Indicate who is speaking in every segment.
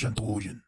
Speaker 1: Shantogen.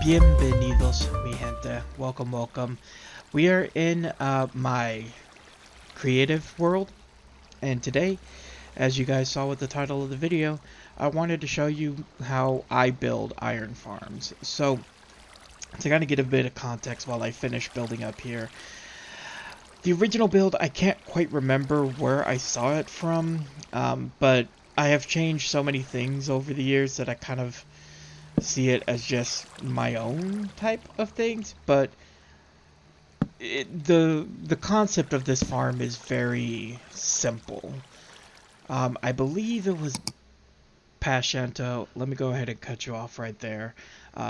Speaker 2: Bienvenidos, mi gente. Welcome, welcome. We are in my creative world, and today, as you guys saw with the title of the video, I wanted to show you how I build iron farms. So, to kind of get a bit of context while I finish building up here, the original build, I can't quite remember where I saw it from, but I have changed so many things over the years that I kind of see it as just my own type of things, but the concept of this farm is very simple. I believe it was past Shanto. Let me go ahead and cut you off right there,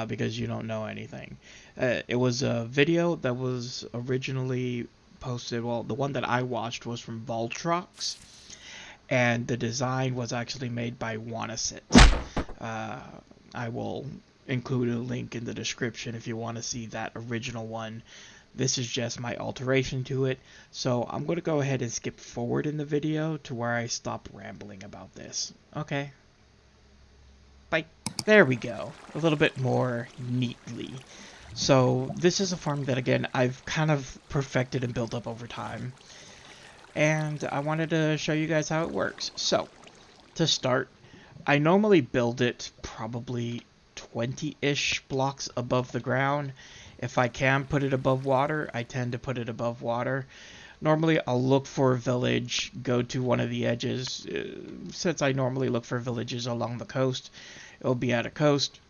Speaker 2: because you don't know anything. It was a video that was originally posted. Well, the one that I watched was from Voltrox, and the design was actually made by Wannasit. I will include a link in the description if you want to see that original one. This is just my alteration to it, so I'm going to go ahead and skip forward in the video to where I stop rambling about this. Okay. Bye. There we go. A little bit more neatly. So this is a farm that, again, I've kind of perfected and built up over time. And I wanted to show you guys how it works. So, to start, I normally build it probably 20-ish blocks above the ground. If I can put it above water, I tend to put it above water. Normally, I'll look for a village, go to one of the edges. Since I normally look for villages along the coast, it'll be at a coast.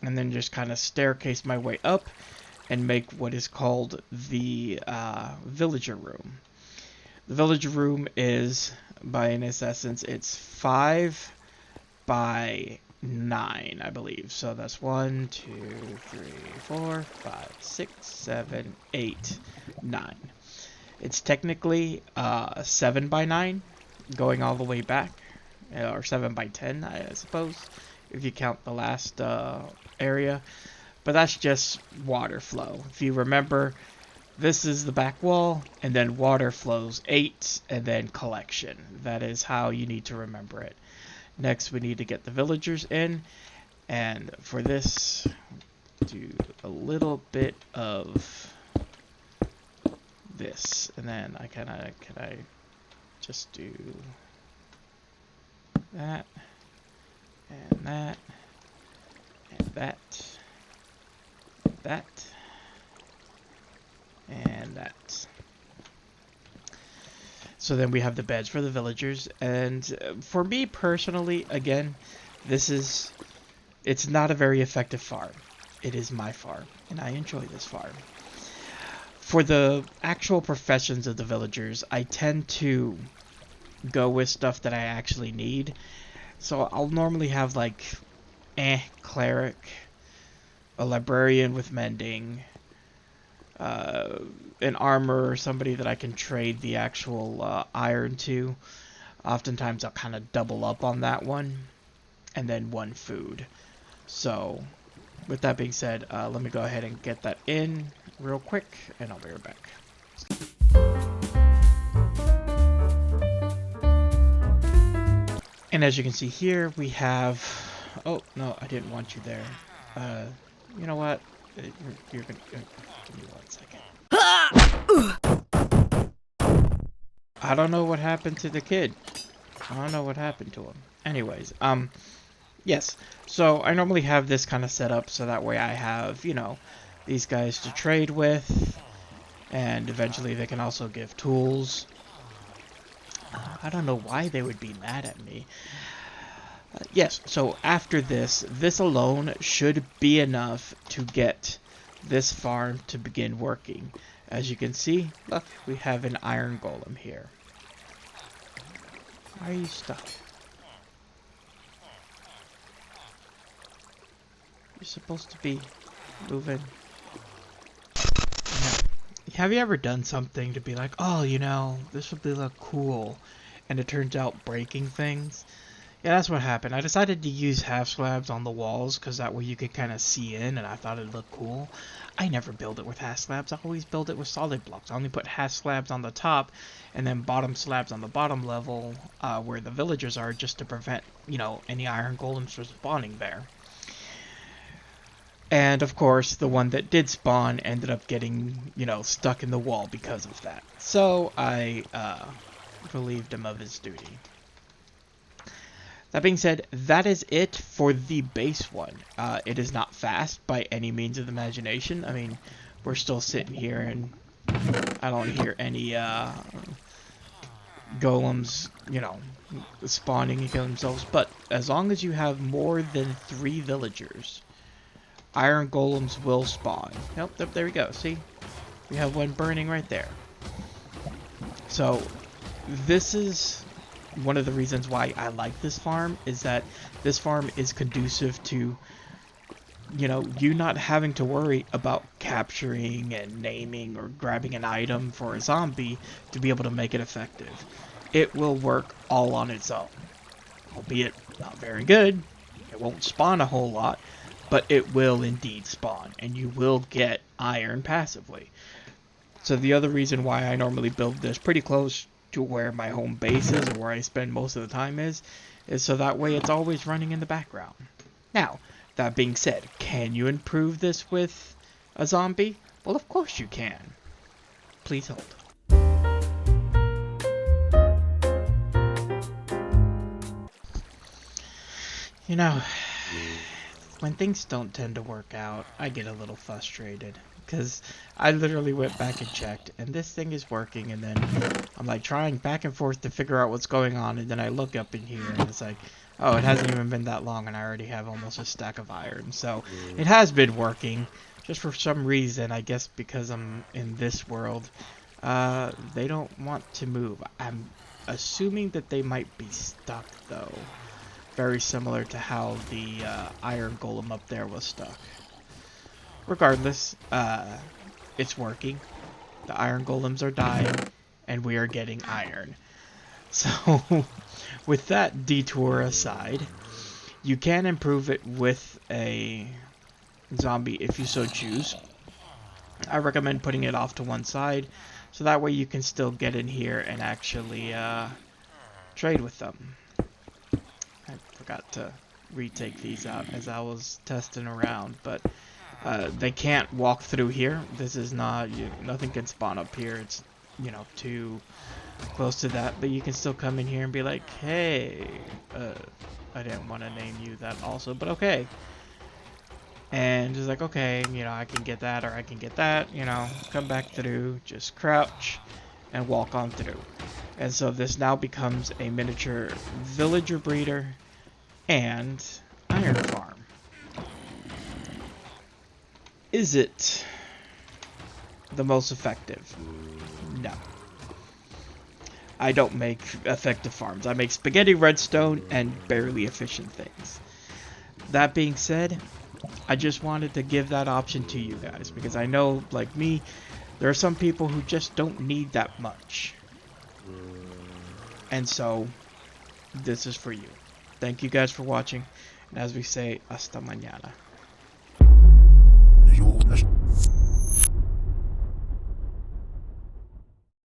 Speaker 2: And then just kind of staircase my way up and make what is called the villager room. The villager room is, by its essence, it's 5 by 9, I believe. So that's 1, 2, 3, 4, 5, 6, 7, 8, 9. It's technically 7 by 9, going all the way back, or 7 by 10, I suppose, if you count the last area. But that's just water flow. If you remember, this is the back wall, and then water flows 8, and then collection. That is how you need to remember it. Next, we need to get the villagers in, and for this, do a little bit of this, and then can I just do that, and that, and that, and that, and that. So then we have the beds for the villagers, and for me personally, again, it's not a very effective farm. It is my farm, and I enjoy this farm. For the actual professions of the villagers, I tend to go with stuff that I actually need. So I'll normally have like, cleric, a librarian with mending, an armor, somebody that I can trade the actual iron to. Oftentimes I'll kind of double up on that one, and then one food. So with that being said, let me go ahead and get that in real quick, and I'll be right back. And as you can see here, we have... Oh, no, I didn't want you there. You know what? You're gonna... Give me 1 second. I don't know what happened to the kid. I don't know what happened to him. Anyways, yes. So I normally have this kind of set up so that way I have, you know, these guys to trade with. And eventually they can also give tools. I don't know why they would be mad at me. Yes, so after this, this alone should be enough to get this farm to begin working. As you can see, look, we have an iron golem here. Why are you stuck? You're supposed to be moving. Have you ever done something to be like, oh, you know, this would look cool, and it turns out breaking things? Yeah, that's what happened. I decided to use half slabs on the walls because that way you could kind of see in, and I thought it looked cool. I never build it with half slabs. I always build it with solid blocks. I only put half slabs on the top and then bottom slabs on the bottom level where the villagers are, just to prevent, you know, any iron golems from spawning there. And of course, the one that did spawn ended up getting, you know, stuck in the wall because of that. So I relieved him of his duty. That being said, that is it for the base one. It is not fast by any means of the imagination. I mean, we're still sitting here and I don't hear any golems, you know, spawning and killing themselves. But as long as you have more than 3 villagers, iron golems will spawn. Nope, there we go. See? We have one burning right there. So, this is one of the reasons why I like this farm, is that this farm is conducive to, you know, you not having to worry about capturing and naming or grabbing an item for a zombie to be able to make it effective. It will work all on its own. Albeit not very good. It won't spawn a whole lot, but it will indeed spawn, and you will get iron passively. So the other reason why I normally build this pretty close to where my home base is, or where I spend most of the time is so that way it's always running in the background. Now, that being said, can you improve this with a zombie? Well, of course you can. Please hold. You know, when things don't tend to work out, I get a little frustrated. Because I literally went back and checked, and this thing is working, and then I'm like trying back and forth to figure out what's going on, and then I look up in here, and it's like, oh, it hasn't even been that long, and I already have almost a stack of iron. So it has been working, just for some reason, I guess because I'm in this world, they don't want to move. I'm assuming that they might be stuck, though. Very similar to how the iron golem up there was stuck. Regardless, it's working. The iron golems are dying, and we are getting iron. So, with that detour aside, you can improve it with a zombie if you so choose. I recommend putting it off to one side, so that way you can still get in here and actually trade with them. I forgot to retake these out as I was testing around, but they can't walk through here. This is not, nothing can spawn up here. It's, you know, too close to that, but you can still come in here and be like, hey, I didn't want to name you that also, but okay. And just like, okay, you know, I can get that, or I can get that, you know, come back through, just crouch and walk on through. And so this now becomes a miniature villager breeder and iron farm. Is it the most effective? No. I don't make effective farms. I make spaghetti redstone and barely efficient things. That being said, I just wanted to give that option to you guys, because I know, like me, there are some people who just don't need that much. And so, this is for you. Thank you guys for watching, and as we say, hasta mañana.